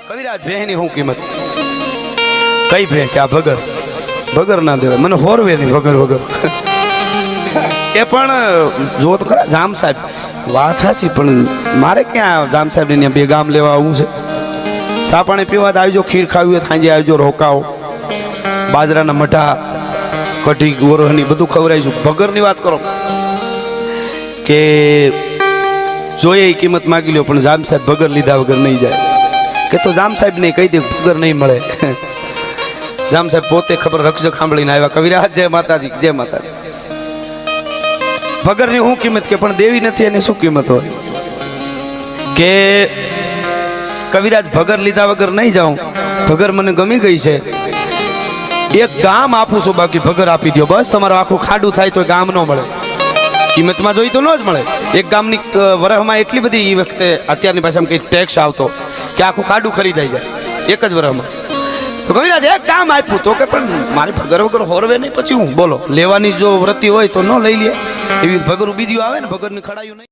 કવિરાજ ભેની હું કિંમત કઈ ભે કે આ ભગર ભગર ના દેવાય મને હોરવે નહીં વગર વગર એ પણ જો તો ખરા જામ સાહેબ વાત હાસી પણ મારે ક્યાં જામ સાહેબ ને બે ગામ લેવા આવવું છે ચા પાણી પીવા તો આવજો ખીર ખાવી હોય સાંજે આવજો રોકાવો બાજરાના મઠા કઢી ગોરહની બધું ખવડાવીશું ભગરની વાત કરો કે જોઈએ એ કિંમત માગી લ્યો પણ જામ સાહેબ ભગર લીધા વગર નહીં જાય કે તો જામ સાહેબ ને કહી દે ભગર નહીં મળે જામ સાહેબ પોતે ખબર રક્ષક સાંભળીને આવ્યા કવિરાજ જય માતાજી જય માતાજી ભગરની શું કિંમત કે પણ દેવી નથી એની શું કિંમત હોય કે કવિરાજ ભગર લીધા વગર નહીં જાઉં ભગર મને ગમી ગઈ છે એક ગામ આપું છું બાકી ભગર આપી દો બસ તમારું આખું ખાડું થાય તો ગામ ન મળે કિંમતમાં જોઈ તો ન જ મળે એક ગામની વરહમાં એટલી બધી એ વખતે અત્યારની ભાષામાં કંઈ ટેક્સ આવતો કે આખું ખાડું ખરીદાઈ જાય એક જ વરહમાં તો કવિરાજ એક કામ આપ્યું તો કે પણ મારી ભગર વગર હોરવે નહીં પછી હું બોલો લેવાની જો વ્રતિ હોય તો ન લઈ લે એવી ભગરું બીજી આવે ને ભગરની ખડાયું નહીં